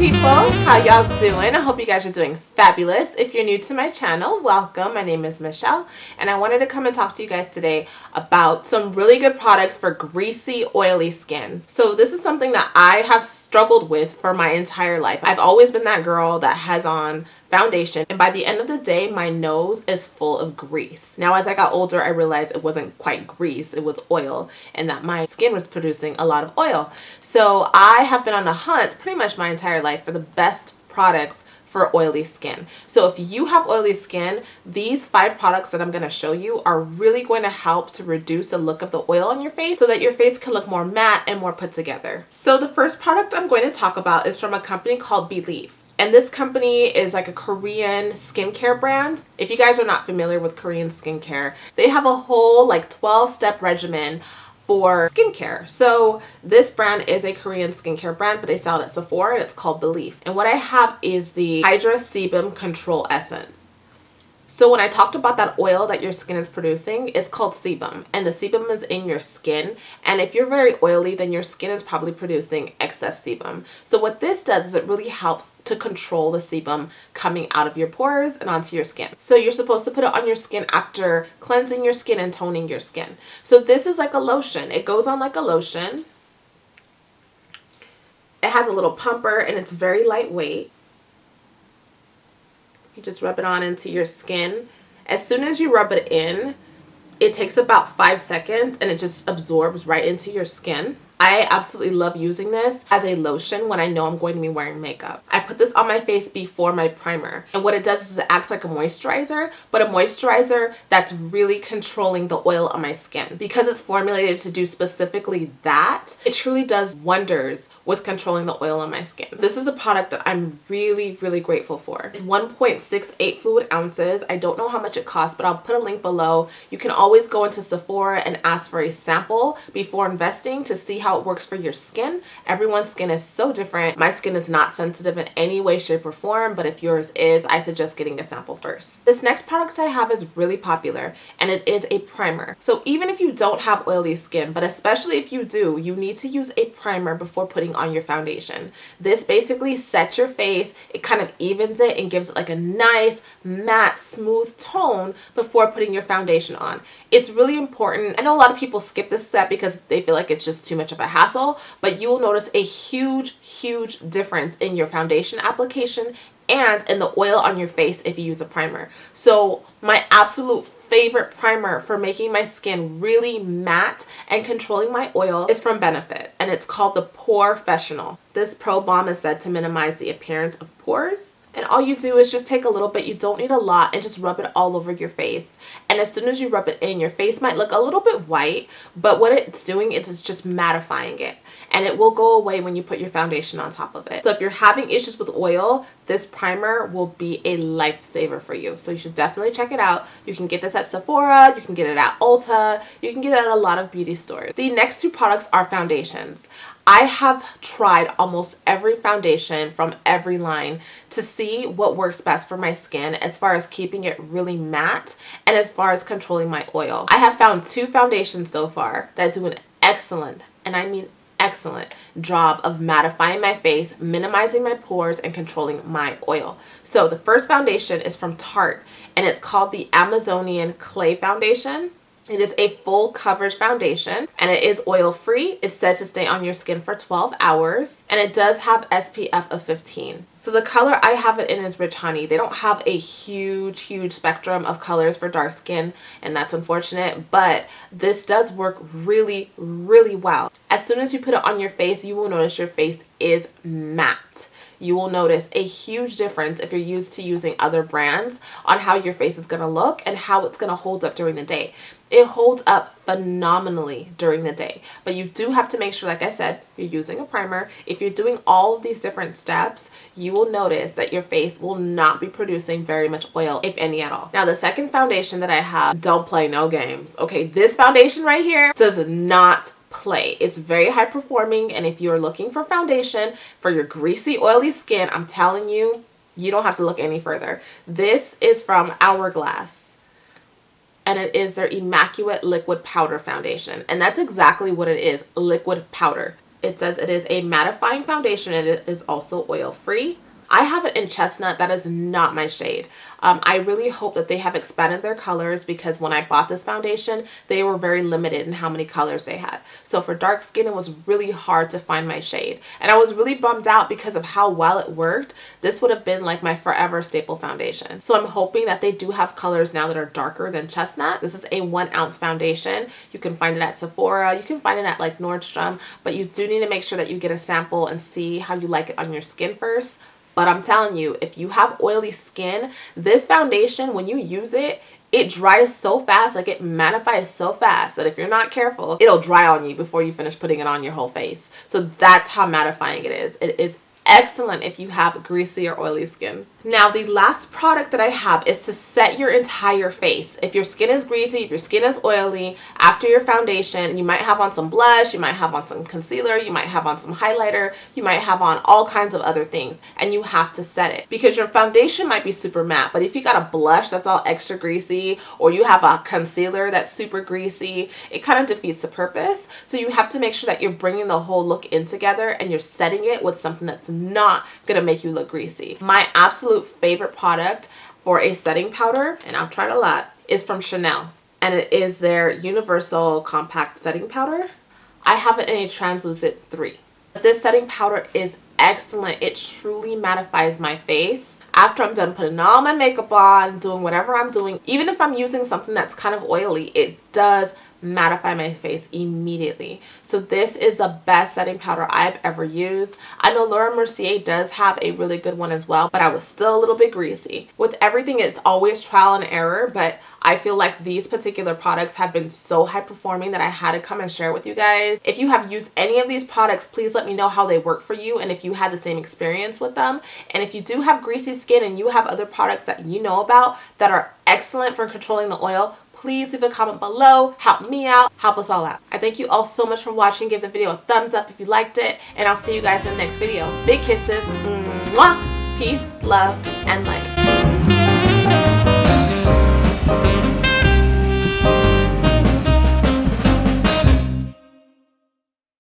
people, how y'all doing? I hope you guys are doing fabulous. If you're new to my channel, welcome. My name is Michelle and I wanted to come and talk to you guys today about some really good products for greasy, oily skin. So this is something that I have struggled with for my entire life. I've always been that girl that has on foundation, and by the end of the day my nose is full of grease. Now as I got older I realized it wasn't quite grease, it was oil, and that my skin was producing a lot of oil. So I have been on a hunt pretty much my entire life for the best products for oily skin. So if you have oily skin, these 5 products that I'm going to show you are really going to help to reduce the look of the oil on your face so that your face can look more matte and more put together. So the first product I'm going to talk about is from a company called Belif. And this company is like a Korean skincare brand. If you guys are not familiar with Korean skincare, they have a whole like 12-step regimen for skincare. So this brand is a Korean skincare brand, but they sell it at Sephora and it's called Belif. And what I have is the Hydra Sebum Control Essence. So when I talked about that oil that your skin is producing, it's called sebum, and the sebum is in your skin, and if you're very oily then your skin is probably producing excess sebum. So what this does is it really helps to control the sebum coming out of your pores and onto your skin. So you're supposed to put it on your skin after cleansing your skin and toning your skin. So this is like a lotion. It goes on like a lotion. It has a little pumper and it's very lightweight. You just rub it on into your skin. As soon as you rub it in, it takes about 5 seconds and it just absorbs right into your skin. I absolutely love using this as a lotion when I know I'm going to be wearing makeup. I put this on my face before my primer, and what it does is it acts like a moisturizer, but a moisturizer that's really controlling the oil on my skin. Because it's formulated to do specifically that, it truly does wonders with controlling the oil on my skin. This is a product that I'm really grateful for. It's 1.68 fluid ounces. I don't know how much it costs, but I'll put a link below. You can always go into Sephora and ask for a sample before investing to see how it works for your skin. Everyone's skin is so different. My skin is not sensitive in any way, shape, or form, but if yours is, I suggest getting a sample first. This next product I have is really popular, and it is a primer. So even if you don't have oily skin, but especially if you do, you need to use a primer before putting on your foundation. This basically sets your face, it kind of evens it and gives it like a nice matte smooth tone before putting your foundation on. It's really important. I know a lot of people skip this step because they feel like it's just too much of a hassle, but you will notice a huge difference in your foundation application and in the oil on your face if you use a primer. So my absolute favorite primer for making my skin really matte and controlling my oil is from Benefit, and it's called the POREfessional. This Pro Balm is said to minimize the appearance of pores. And all you do is just take a little bit, you don't need a lot, and just rub it all over your face. And as soon as you rub it in, your face might look a little bit white, but what it's doing is it's just mattifying it. And it will go away when you put your foundation on top of it. So if you're having issues with oil, this primer will be a lifesaver for you. So you should definitely check it out. You can get this at Sephora, you can get it at Ulta, you can get it at a lot of beauty stores. The next 2 products are foundations. I have tried almost every foundation from every line to see what works best for my skin as far as keeping it really matte and as far as controlling my oil. I have found 2 foundations so far that do an excellent, and I mean excellent, job of mattifying my face, minimizing my pores, and controlling my oil. So the first foundation is from Tarte, and it's called the Amazonian Clay Foundation. It is a full coverage foundation and it is oil free. It's said to stay on your skin for 12 hours and it does have SPF of 15. So the color I have it in is Rich Honey. They don't have a huge spectrum of colors for dark skin, and that's unfortunate, but this does work really well. As soon as you put it on your face, you will notice your face is matte. You will notice a huge difference if you're used to using other brands on how your face is going to look and how it's going to hold up during the day. It holds up phenomenally during the day, but you do have to make sure, like I said, you're using a primer. If you're doing all of these different steps, you will notice that your face will not be producing very much oil, if any at all. Now, the second foundation that I have, don't play no games. Okay, this foundation right here does not play. It's very high performing, and if you're looking for foundation for your greasy, oily skin, I'm telling you, you don't have to look any further. This is from Hourglass, and it is their Immaculate Liquid Powder Foundation, and that's exactly what it is, liquid powder. It says it is a mattifying foundation and it is also oil free. I have it in chestnut. That is not my shade. I really hope that they have expanded their colors, because when I bought this foundation, they were very limited in how many colors they had. So for dark skin, it was really hard to find my shade. And I was really bummed out because of how well it worked. This would have been like my forever staple foundation. So I'm hoping that they do have colors now that are darker than chestnut. This is a 1 ounce foundation. You can find it at Sephora. You can find it at like Nordstrom, but you do need to make sure that you get a sample and see how you like it on your skin first. But I'm telling you, if you have oily skin, this foundation, when you use it, it dries so fast, like it mattifies so fast that if you're not careful, it'll dry on you before you finish putting it on your whole face. So that's how mattifying it is. It is excellent if you have greasy or oily skin. Now, the last product that I have is to set your entire face. If your skin is greasy, if your skin is oily, after your foundation, you might have on some blush, you might have on some concealer, you might have on some highlighter, you might have on all kinds of other things, and you have to set it. Because your foundation might be super matte, but if you got a blush that's all extra greasy, or you have a concealer that's super greasy, it kind of defeats the purpose. So you have to make sure that you're bringing the whole look in together and you're setting it with something that's not gonna make you look greasy. My absolute favorite product for a setting powder, and I've tried a lot, is from Chanel, and it is their Universelle Compact Setting Powder. I have it in a translucent 3. This setting powder is excellent. It truly mattifies my face. After I'm done putting all my makeup on, doing whatever I'm doing, even if I'm using something that's kind of oily, it does mattify my face immediately. So this is the best setting powder I've ever used. I know Laura Mercier does have a really good one as well, but I was still a little bit greasy. With everything, it's always trial and error, but I feel like these particular products have been so high performing that I had to come and share with you guys. If you have used any of these products, please let me know how they work for you and if you had the same experience with them. And if you do have greasy skin and you have other products that you know about that are excellent for controlling the oil, please leave a comment below. Help me out. Help us all out. I thank you all so much for watching. Give the video a thumbs up if you liked it. And I'll see you guys in the next video. Big kisses. Mwah. Peace, love, and light.